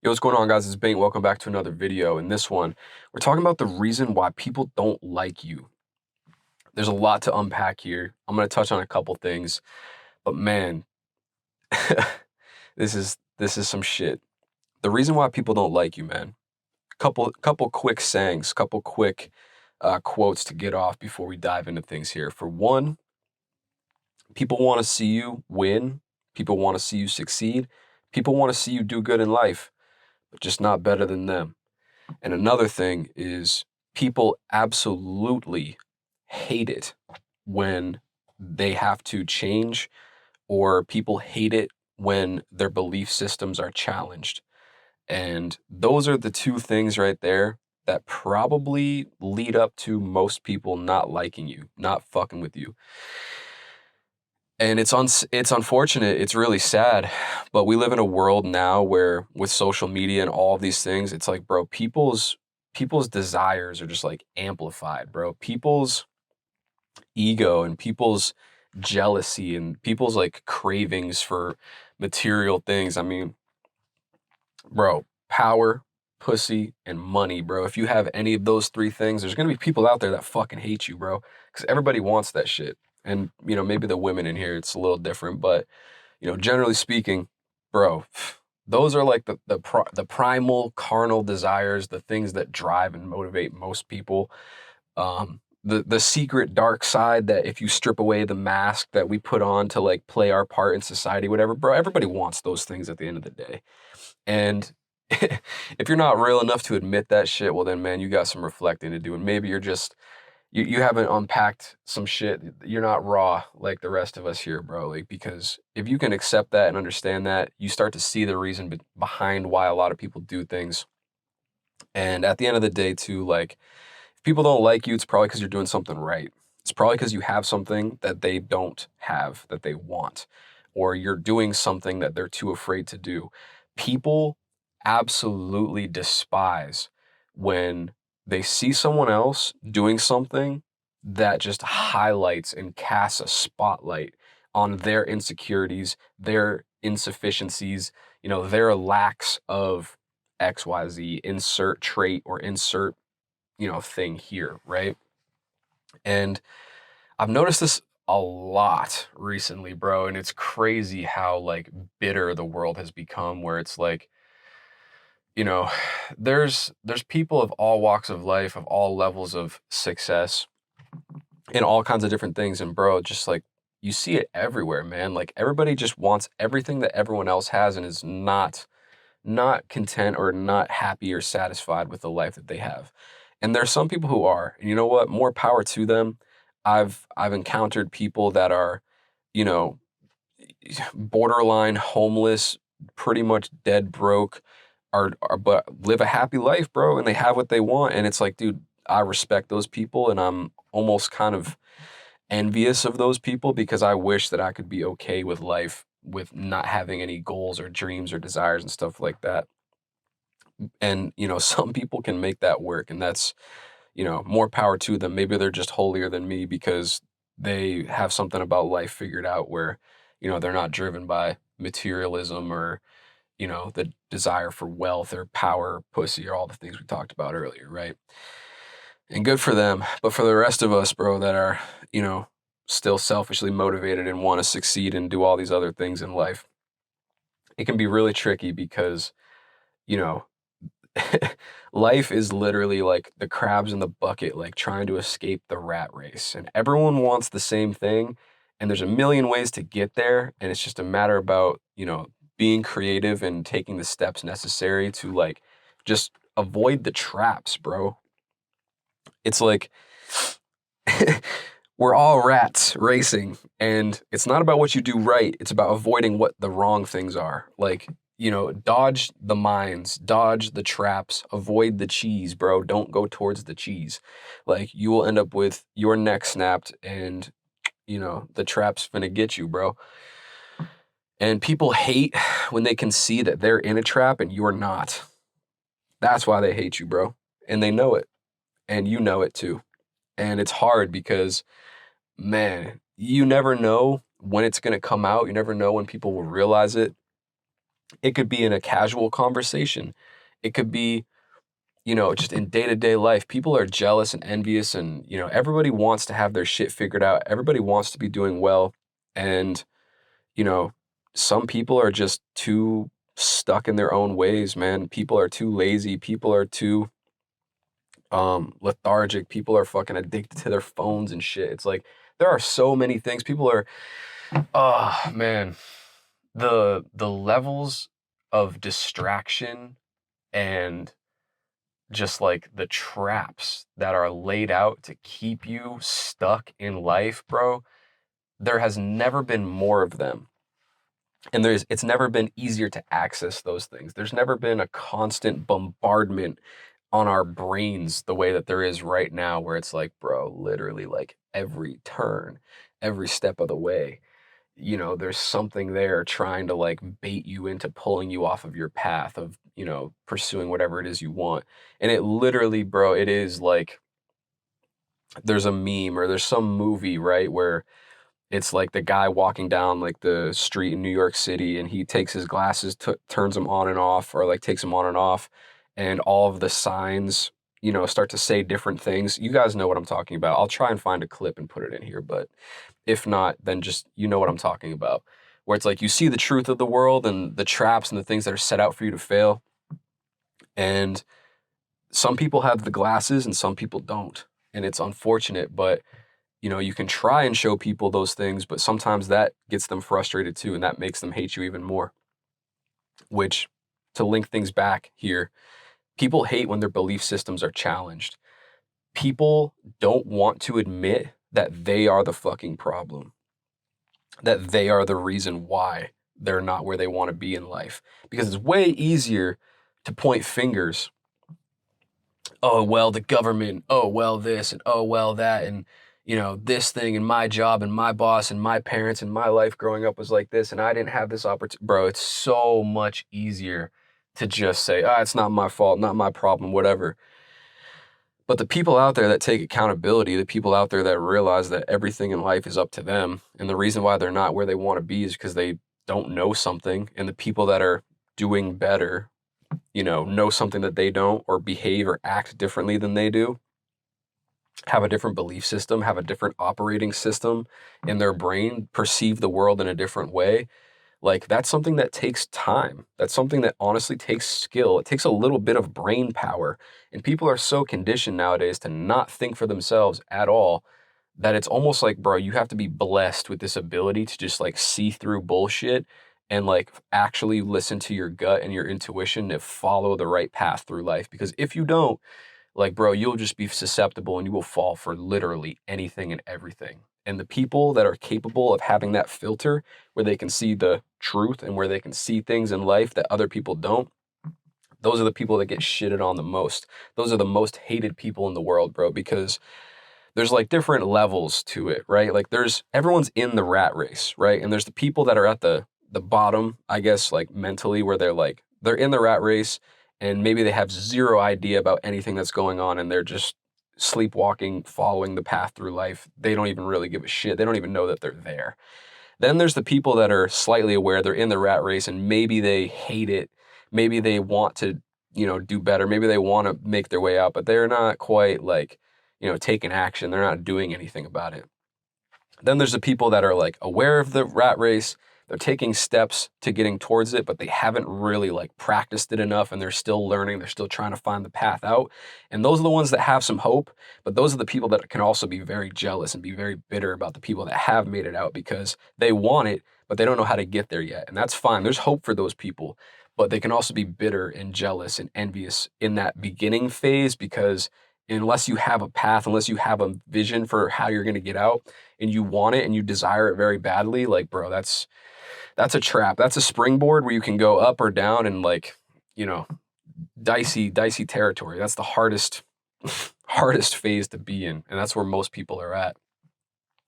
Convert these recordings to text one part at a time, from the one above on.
Yo, what's going on, guys? It's Bengt. Welcome back to another video. In this one, we're talking about the reason why people don't like you. There's a lot to unpack here. I'm going to touch on a couple things, but man, this is some shit. The reason why people don't like you, man. Couple quick sayings, couple quick quotes to get off before we dive into things here. For one, people want to see you win. People want to see you succeed. People want to see you do good in life, but just not better than them. And another thing is people absolutely hate it when they have to change, or people hate it when their belief systems are challenged. And those are the two things right there that probably lead up to most people not liking you, not fucking with you. And it's unfortunate, it's really sad, but we live in a world now where with social media and all of these things, it's like, bro, people's desires are just like amplified, bro. People's ego and people's jealousy and people's like cravings for material things. I mean, bro, power, pussy, and money, bro. If you have any of those three things, there's gonna be people out there that fucking hate you, bro, because everybody wants that shit. And maybe the women in here, it's a little different, but generally speaking, bro, those are like the primal carnal desires, the things that drive and motivate most people. The secret dark side that if you strip away the mask that we put on to like play our part in society, whatever, bro, everybody wants those things at the end of the day. And if you're not real enough to admit that shit, well then, man, you got some reflecting to do. And maybe you're just, you haven't unpacked some shit. You're not raw like the rest of us here, bro. Like, because if you can accept that and understand that, you start to see the reason behind why a lot of people do things. And at the end of the day, too, like, if people don't like you, it's probably because you're doing something right. It's probably because you have something that they don't have, that they want, or you're doing something that they're too afraid to do. People absolutely despise when they see someone else doing something that just highlights and casts a spotlight on their insecurities, their insufficiencies, their lacks of XYZ, insert trait or insert thing here, right? And I've noticed this a lot recently, bro, and it's crazy how like bitter the world has become, where it's like, you know, there's people of all walks of life, of all levels of success in all kinds of different things, and bro, just like you see it everywhere, man. Like everybody just wants everything that everyone else has and is not content or not happy or satisfied with the life that they have. And there's some people who are, and you know what? More power to them. I've encountered people that are, you know, borderline homeless, pretty much dead broke, are but live a happy life, bro, and they have what they want. And it's like, dude, I respect those people, and I'm almost kind of envious of those people because I wish that I could be okay with life with not having any goals or dreams or desires and stuff like that. And, some people can make that work, and that's, more power to them. Maybe they're just holier than me because they have something about life figured out where, they're not driven by materialism or, the desire for wealth or power, pussy, or all the things we talked about earlier, right? And good for them. But for the rest of us, bro, that are, still selfishly motivated and want to succeed and do all these other things in life, it can be really tricky because, you know, life is literally like the crabs in the bucket, like trying to escape the rat race. And everyone wants the same thing. And there's a million ways to get there. And it's just a matter about, being creative and taking the steps necessary to like just avoid the traps, bro. It's like we're all rats racing, and it's not about what you do right. It's about avoiding what the wrong things are. Like, dodge the mines, dodge the traps, avoid the cheese, bro. Don't go towards the cheese. Like, you will end up with your neck snapped, and, the trap's finna get you, bro. And people hate when they can see that they're in a trap and you're not. That's why they hate you, bro. And they know it. And you know it too. And it's hard because, man, you never know when it's going to come out. You never know when people will realize it. It could be in a casual conversation. It could be, just in day-to-day life. People are jealous and envious, and, everybody wants to have their shit figured out. Everybody wants to be doing well. And, you know, some people are just too stuck in their own ways, man. People are too lazy. People are too lethargic. People are fucking addicted to their phones and shit. It's like there are so many things. People are, oh man, the levels of distraction and just like the traps that are laid out to keep you stuck in life, bro. There has never been more of them. And it's never been easier to access those things. There's never been a constant bombardment on our brains the way that there is right now, where it's like, bro, literally like every turn, every step of the way, there's something there trying to like bait you into pulling you off of your path of, pursuing whatever it is you want. And it literally, bro, it is like there's a meme or there's some movie, right, where it's like the guy walking down like the street in New York City, and he takes his glasses, turns them on and off, or like takes them on and off, and all of the signs, start to say different things. You guys know what I'm talking about. I'll try and find a clip and put it in here, but if not, then just what I'm talking about. Where it's like you see the truth of the world and the traps and the things that are set out for you to fail. And some people have the glasses and some people don't. And it's unfortunate, but you can try and show people those things, but sometimes that gets them frustrated too, and that makes them hate you even more. Which, to link things back here, people hate when their belief systems are challenged. People don't want to admit that they are the fucking problem, that they are the reason why they're not where they want to be in life. Because it's way easier to point fingers. Oh, well, the government, oh, well, this, and oh, well, that, and this thing, and my job, and my boss, and my parents, and my life growing up was like this, and I didn't have this opportunity. Bro, it's so much easier to just say, it's not my fault, not my problem, whatever. But the people out there that take accountability, the people out there that realize that everything in life is up to them, and the reason why they're not where they want to be is because they don't know something, and the people that are doing better, know something that they don't, or behave or act differently than they do, have a different belief system, have a different operating system in their brain, perceive the world in a different way. Like, that's something that takes time. That's something that honestly takes skill. It takes a little bit of brain power. And people are so conditioned nowadays to not think for themselves at all that it's almost like, bro, you have to be blessed with this ability to just like see through bullshit and like actually listen to your gut and your intuition to follow the right path through life. Because if you don't, like, bro, you'll just be susceptible and you will fall for literally anything and everything. And the people that are capable of having that filter where they can see the truth and where they can see things in life that other people don't, those are the people that get shitted on the most. Those are the most hated people in the world, bro, because there's like different levels to it, right? Like everyone's in the rat race, right? And there's the people that are at the bottom, I guess, like mentally, where they're in the rat race and maybe they have zero idea about anything that's going on and they're just sleepwalking, following the path through life. They don't even really give a shit. They don't even know that they're there. Then there's the people that are slightly aware they're in the rat race and maybe they hate it. Maybe they want to, do better. Maybe they want to make their way out, but they're not quite like, taking action. They're not doing anything about it. Then there's the people that are like aware of the rat race. They're taking steps to getting towards it, but they haven't really like practiced it enough and they're still learning. They're still trying to find the path out. And those are the ones that have some hope, but those are the people that can also be very jealous and be very bitter about the people that have made it out because they want it, but they don't know how to get there yet. And that's fine. There's hope for those people, but they can also be bitter and jealous and envious in that beginning phase because unless you have a path, unless you have a vision for how you're going to get out and you want it and you desire it very badly, like, bro, that's a trap. That's a springboard where you can go up or down and like, dicey territory. That's the hardest phase to be in. And that's where most people are at,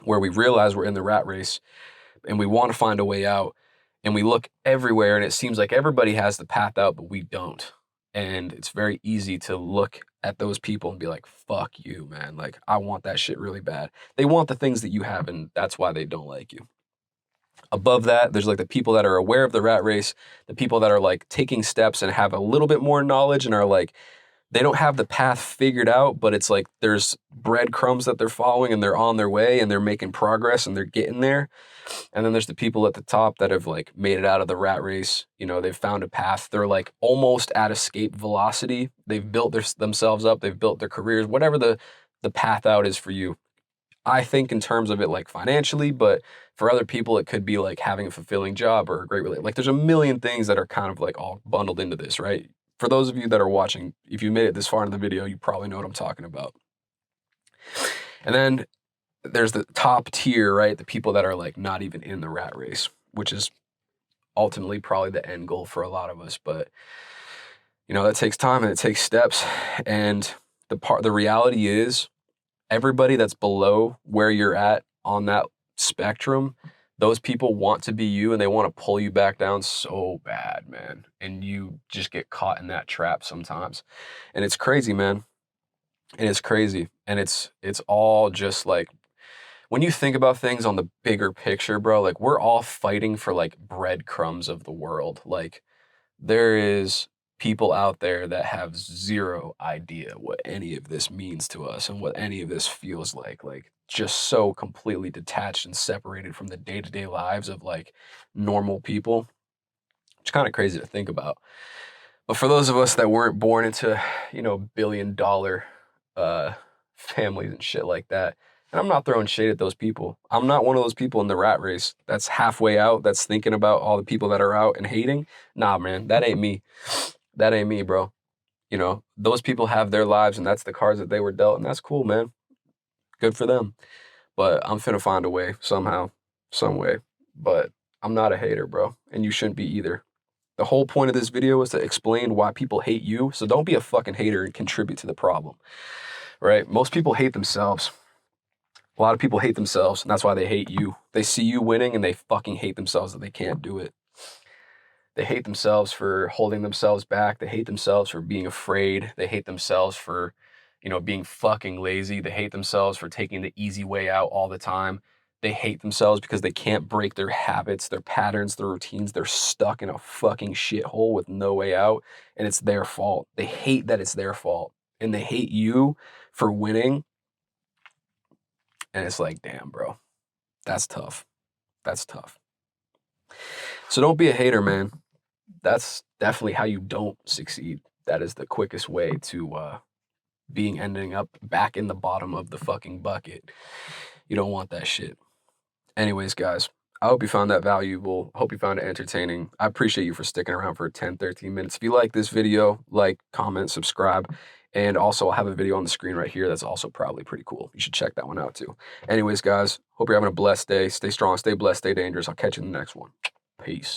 where we realize we're in the rat race and we want to find a way out and we look everywhere and it seems like everybody has the path out, but we don't. And it's very easy to look at those people and be like, fuck you, man. Like, I want that shit really bad. They want the things that you have and that's why they don't like you. Above that, there's like the people that are aware of the rat race, the people that are like taking steps and have a little bit more knowledge and are like, they don't have the path figured out, but it's like there's breadcrumbs that they're following and they're on their way and they're making progress and they're getting there. And then there's the people at the top that have like made it out of the rat race. You know, they've found a path. They're like almost at escape velocity. They've built themselves up. They've built their careers, whatever the path out is for you. I think in terms of it like financially, but for other people, it could be like having a fulfilling job or a great relationship. Like there's a million things that are kind of like all bundled into this, right? For those of you that are watching, if you made it this far in the video, you probably know what I'm talking about. And then there's the top tier, right? The people that are like not even in the rat race, which is ultimately probably the end goal for a lot of us. But you know, that takes time and it takes steps. And the reality is everybody that's below where you're at on that spectrum, those people want to be you and they want to pull you back down so bad, man. And you just get caught in that trap sometimes. And it's crazy, man. And it's crazy. And it's all just like, when you think about things on the bigger picture, bro, like we're all fighting for like breadcrumbs of the world. Like there is people out there that have zero idea what any of this means to us and what any of this feels like just so completely detached and separated from the day-to-day lives of like normal people. It's kind of crazy to think about. But for those of us that weren't born into, you know, billion-dollar families and shit like that, and I'm not throwing shade at those people. I'm not one of those people in the rat race that's halfway out, that's thinking about all the people that are out and hating. Nah, man, that ain't me. That ain't me, bro. You know, those people have their lives and that's the cards that they were dealt, and that's cool, man. Good for them. But I'm finna find a way somehow, some way. But I'm not a hater, bro, and you shouldn't be either. The whole point of this video is to explain why people hate you, so don't be a fucking hater and contribute to the problem, right? Most people hate themselves. A lot of people hate themselves, and that's why they hate you. They see you winning, and they fucking hate themselves that they can't do it. They hate themselves for holding themselves back. They hate themselves for being afraid. They hate themselves for, you know, being fucking lazy. They hate themselves for taking the easy way out all the time. They hate themselves because they can't break their habits, their patterns, their routines. They're stuck in a fucking shithole with no way out, and it's their fault. They hate that it's their fault, and they hate you for winning. And it's like, damn, bro, that's tough. That's tough. So don't be a hater, man. That's definitely how you don't succeed. That is the quickest way to ending up back in the bottom of the fucking bucket. You don't want that shit. Anyways, guys, I hope you found that valuable. I hope you found it entertaining. I appreciate you for sticking around for 10, 13 minutes. If you like this video, like, comment, subscribe. And also, I'll have a video on the screen right here that's also probably pretty cool. You should check that one out too. Anyways, guys, hope you're having a blessed day. Stay strong, stay blessed, stay dangerous. I'll catch you in the next one. Peace.